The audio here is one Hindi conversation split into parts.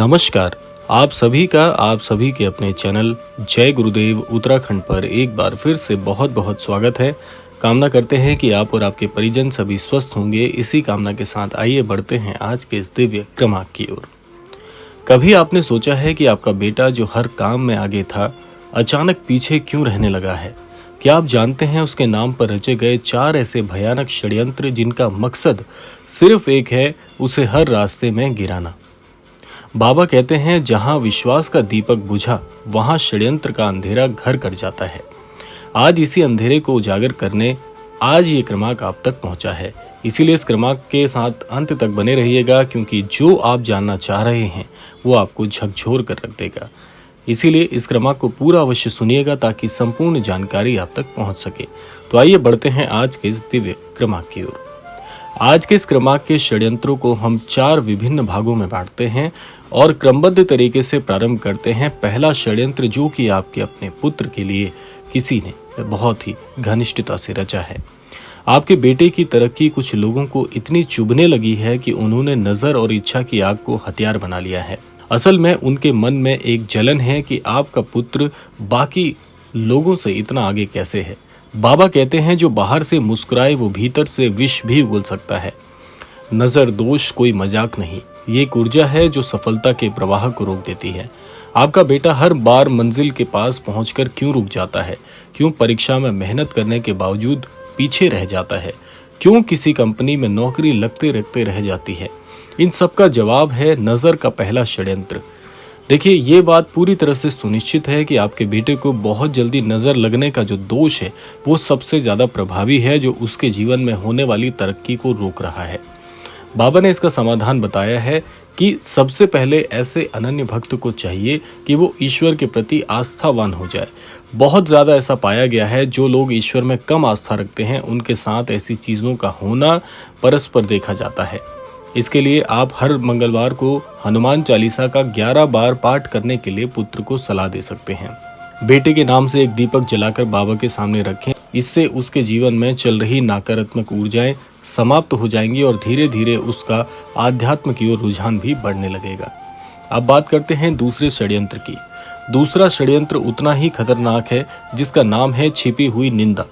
नमस्कार। आप सभी के अपने चैनल जय गुरुदेव उत्तराखंड पर एक बार फिर से बहुत बहुत स्वागत है। कामना करते हैं कि आप और आपके परिजन सभी स्वस्थ होंगे। इसी कामना के साथ आइए बढ़ते हैं आज के इस दिव्य क्रमांक की ओर। कभी आपने सोचा है कि आपका बेटा जो हर काम में आगे था, अचानक पीछे क्यों रहने लगा है? क्या आप जानते हैं उसके नाम पर रचे गए 4 ऐसे भयानक षड्यंत्र जिनका मकसद सिर्फ एक है, उसे हर रास्ते में गिराना। बाबा कहते हैं, जहां विश्वास का दीपक बुझा, वहां षड्यंत्र का अंधेरा घर कर जाता है। आज इसी अंधेरे को उजागर करने आज ये क्रमांक आप तक पहुंचा है। इसीलिए इस क्रमांक के साथ अंत तक बने रहिएगा, क्योंकि जो आप जानना चाह रहे हैं वो आपको झकझोर कर रख देगा। इसीलिए इस क्रमांक को पूरा अवश्य सुनिएगा ताकि संपूर्ण जानकारी आप तक पहुंच सके। तो आइए बढ़ते हैं आज के इस दिव्य क्रमांक की ओर। आज के इस क्रमांक के षड्यंत्रों को हम 4 विभिन्न भागों में बांटते हैं और क्रमबद्ध तरीके से प्रारंभ करते हैं। पहला षड्यंत्र जो कि आपके अपने पुत्र के लिए किसी ने बहुत ही घनिष्ठता से रचा है। आपके बेटे की तरक्की कुछ लोगों को इतनी चुभने लगी है कि उन्होंने नजर और इच्छा की आग को हथियार बना लिया है। असल में उनके मन में एक जलन है कि आपका पुत्र बाकी लोगों से इतना आगे कैसे है। बाबा कहते हैं, जो बाहर से मुस्कुराए वो भीतर से विष भी उगल सकता है। नजर दोष कोई मजाक नहीं, ये एक ऊर्जा है जो सफलता के प्रवाह को रोक देती है। आपका बेटा हर बार मंजिल के पास पहुंचकर क्यों रुक जाता है? क्यों परीक्षा में मेहनत करने के बावजूद पीछे रह जाता है? क्यों किसी कंपनी में नौकरी लगते रखते रह जाती है? इन सब का जवाब है नजर का पहला षड्यंत्र। देखिए, ये बात पूरी तरह से सुनिश्चित है कि आपके बेटे को बहुत जल्दी नजर लगने का जो दोष है वो सबसे ज्यादा प्रभावी है, जो उसके जीवन में होने वाली तरक्की को रोक रहा है। बाबा ने इसका समाधान बताया है कि सबसे पहले ऐसे अनन्य भक्त को चाहिए कि वो ईश्वर के प्रति आस्थावान हो जाए। बहुत ज्यादा ऐसा पाया गया है, जो लोग ईश्वर में कम आस्था रखते हैं उनके साथ ऐसी चीजों का होना परस्पर देखा जाता है। इसके लिए आप हर मंगलवार को हनुमान चालीसा का 11 बार पाठ करने के लिए पुत्र को सलाह दे सकते हैं। बेटे के नाम से एक दीपक जलाकर बाबा के सामने रखें। इससे उसके जीवन में चल रही नकारात्मक ऊर्जाएं समाप्त हो जाएंगी और धीरे धीरे उसका आध्यात्म की ओर रुझान भी बढ़ने लगेगा। अब बात करते हैं दूसरे षड्यंत्र की। दूसरा षड्यंत्र उतना ही खतरनाक है, जिसका नाम है छिपी हुई निंदा।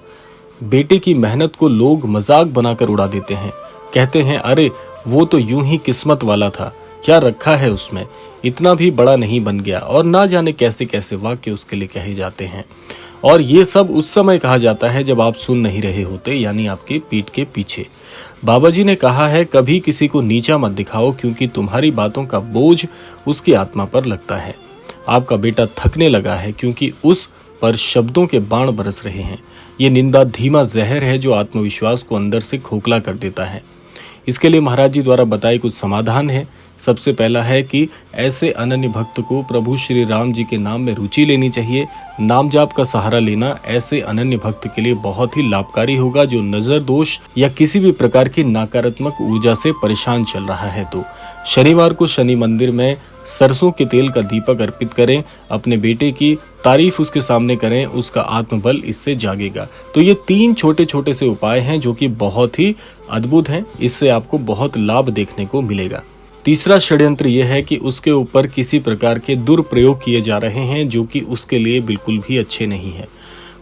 बेटे की मेहनत को लोग मजाक बनाकर उड़ा देते हैं। कहते हैं, अरे वो तो यूं ही किस्मत वाला था, क्या रखा है उसमें, इतना भी बड़ा नहीं बन गया, और ना जाने कैसे कैसे वाक्य उसके लिए कहे जाते हैं। और ये सब उस समय कहा जाता है जब आप सुन नहीं रहे होते, यानी आपकी पीठ के पीछे। बाबा जी ने कहा है, कभी किसी को नीचा मत दिखाओ, क्योंकि तुम्हारी बातों का बोझ उसकी आत्मा पर लगता है। आपका बेटा थकने लगा है क्योंकि उस पर शब्दों के बाण बरस रहे हैं। ये निंदा धीमा जहर है जो आत्मविश्वास को अंदर से खोखला कर देता है। इसके लिए महाराज जी द्वारा बताए कुछ समाधान है। सबसे पहला है कि ऐसे अनन्य भक्त को प्रभु श्री राम जी के नाम में रुचि लेनी चाहिए। नाम जाप का सहारा लेना ऐसे अनन्य भक्त के लिए बहुत ही लाभकारी होगा, जो नजर दोष या किसी भी प्रकार की नकारात्मक ऊर्जा से परेशान चल रहा है। तो शनिवार को शनि मंदिर में सरसों के तेल का दीपक अर्पित करें। अपने बेटे की तारीफ उसके सामने करें, उसका आत्मबल इससे जागेगा। तो ये 3 छोटे छोटे से उपाय हैं जो कि बहुत ही अद्भुत हैं। इससे आपको बहुत लाभ देखने को मिलेगा। तीसरा षड्यंत्र यह है कि उसके ऊपर किसी प्रकार के दुरुपयोग किए जा रहे हैं, जो कि उसके लिए बिल्कुल भी अच्छे नहीं है।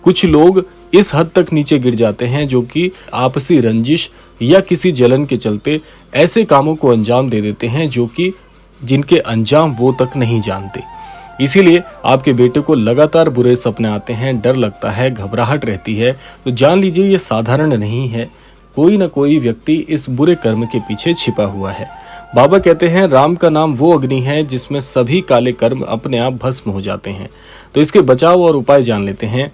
कुछ लोग इस हद तक नीचे गिर जाते हैं जो कि आपसी रंजिश या किसी जलन के चलते ऐसे कामों को अंजाम दे देते हैं जो कि जिनके अंजाम वो तक नहीं जानते। इसीलिए आपके बेटे को लगातार बुरे सपने आते हैं, डर लगता है, घबराहट रहती है। तो जान लीजिए ये साधारण नहीं है, कोई न कोई व्यक्ति इस बुरे कर्म के पीछे छिपा हुआ है। बाबा कहते हैं, राम का नाम वो अग्नि है जिसमें सभी काले कर्म अपने आप भस्म हो जाते हैं। तो इसके बचाव और उपाय जान लेते हैं।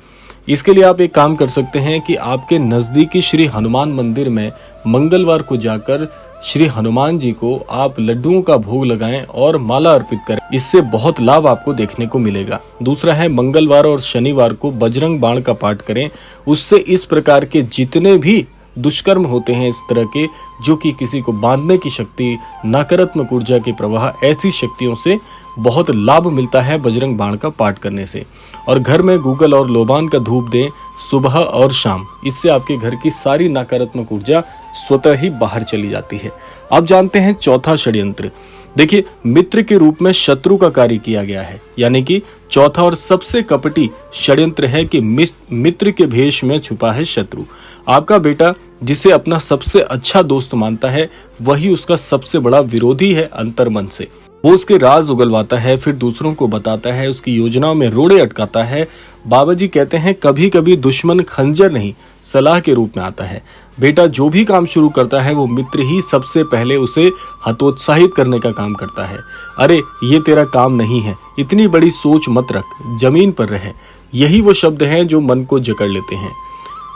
इसके लिए आप एक काम कर सकते हैं कि आपके नजदीकी श्री हनुमान मंदिर में मंगलवार को जाकर श्री हनुमान जी को आप लड्डुओं का भोग लगाएं और माला अर्पित करें। इससे बहुत लाभ आपको देखने को मिलेगा। दूसरा है, मंगलवार और शनिवार को बजरंग बाण का पाठ करें। उससे इस प्रकार के जितने भी दुष्कर्म होते हैं इस तरह के, जो कि किसी को बांधने की शक्ति, नकारात्मक ऊर्जा के प्रवाह, ऐसी शक्तियों से बहुत लाभ मिलता है बजरंग बाण का पाठ करने से। और घर में गूगल और लोबान का धूप दें सुबह और शाम। इससे आपके घर की सारी नकारात्मक ऊर्जा स्वतः ही बाहर चली जाती है। अब जानते हैं चौथा षड्यंत्र। देखिए, मित्र के रूप में शत्रु का कार्य किया गया है, यानी कि चौथा और सबसे कपटी षड्यंत्र है कि मित्र के भेष में छुपा है शत्रु। आपका बेटा जिसे अपना सबसे अच्छा दोस्त मानता है, वही उसका सबसे बड़ा विरोधी है अंतर्मन से। वो उसके राज उगलवाता है, फिर दूसरों को बताता है, उसकी योजनाओं में रोड़े अटकाता है। बाबा जी कहते हैं, कभी कभी दुश्मन खंजर नहीं सलाह के रूप में आता है। बेटा जो भी काम शुरू करता है, वो मित्र ही सबसे पहले उसे हतोत्साहित करने का काम करता है। अरे ये तेरा काम नहीं है, इतनी बड़ी सोच मत रख, जमीन पर रहे। यही वो शब्द हैं जो मन को जकड़ लेते हैं।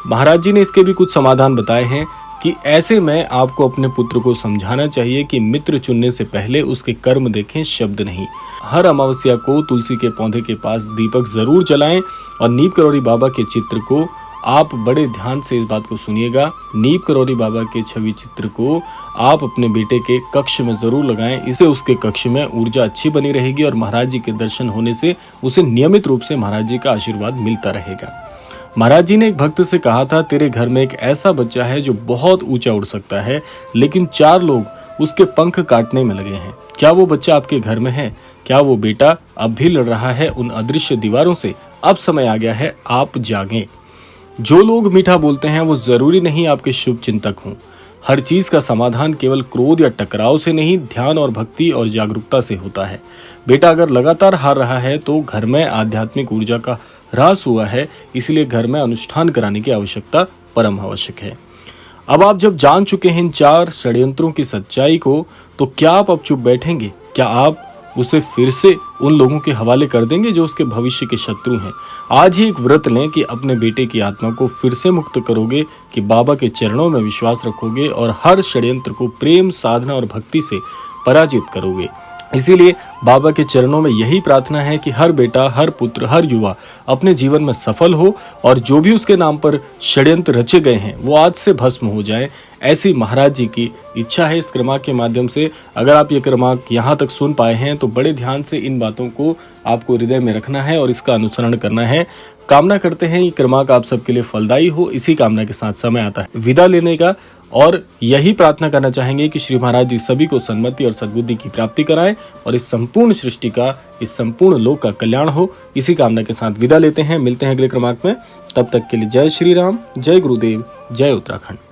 महाराज जी ने इसके भी कुछ समाधान बताए हैं कि ऐसे में आपको अपने पुत्र को समझाना चाहिए कि मित्र चुनने से पहले उसके कर्म देखें, शब्द नहीं। हर अमावस्या को तुलसी के पौधे के पास दीपक जरूर जलाएं और नीम करौरी बाबा के चित्र को आप बड़े ध्यान से इस बात को सुनिएगा। नीम करौरी बाबा के छवि चित्र को आप अपने बेटे के कक्ष में जरूर लगाएं। इससे उसके कक्ष में ऊर्जा अच्छी बनी रहेगी और महाराज जी के दर्शन होने से उसे नियमित रूप से महाराज जी का आशीर्वाद मिलता रहेगा। महाराज जी ने एक भक्त से कहा था, तेरे घर में एक ऐसा बच्चा है जो बहुत ऊंचा उड़ सकता है, लेकिन 4 लोग उसके पंख काटने में लगे हैं। क्या वो बच्चा आपके घर में है? क्या वो बेटा अब भी लड़ रहा है उन अदृश्य दीवारों से? अब समय आ गया है, आप जागें। जो लोग मीठा बोलते हैं वो जरूरी नहीं आपके शुभ चिंतक हों। हर चीज का समाधान केवल क्रोध या टकराव से नहीं, ध्यान और भक्ति और जागरूकता से होता है। बेटा अगर लगातार हार रहा है तो घर में आध्यात्मिक ऊर्जा का ह्रास हुआ है, इसलिए घर में अनुष्ठान कराने की आवश्यकता परम आवश्यक है। अब आप जब जान चुके हैं इन 4 षड्यंत्रों की सच्चाई को, तो क्या आप अब चुप बैठेंगे? क्या आप उसे फिर से उन लोगों के हवाले कर देंगे जो उसके भविष्य के शत्रु हैं? आज ही एक व्रत लें कि अपने बेटे की आत्मा को फिर से मुक्त करोगे, कि बाबा के चरणों में विश्वास रखोगे और हर षड्यंत्र को प्रेम, साधना और भक्ति से पराजित करोगे। इसीलिए बाबा के चरणों में यही प्रार्थना है कि हर बेटा, हर पुत्र, हर युवा अपने जीवन में सफल हो और जो भी उसके नाम पर षड्यंत्र रचे गए हैं वो आज से भस्म हो जाएं। ऐसी महाराज जी की इच्छा है। इस क्रमांक के माध्यम से अगर आप ये क्रमांक यहाँ तक सुन पाए हैं तो बड़े ध्यान से इन बातों को आपको हृदय में रखना है और इसका अनुसरण करना है। कामना करते हैं ये क्रमांक आप सबके लिए फलदायी हो। इसी कामना के साथ समय आता है विदा लेने का और यही प्रार्थना करना चाहेंगे कि श्री महाराज जी सभी को सन्मति और सद्बुद्धि की प्राप्ति कराएं और इस संपूर्ण सृष्टि का, इस संपूर्ण लोक का कल्याण हो। इसी कामना के साथ विदा लेते हैं। मिलते हैं अगले क्रमांक में। तब तक के लिए जय श्री राम, जय गुरुदेव, जय उत्तराखंड।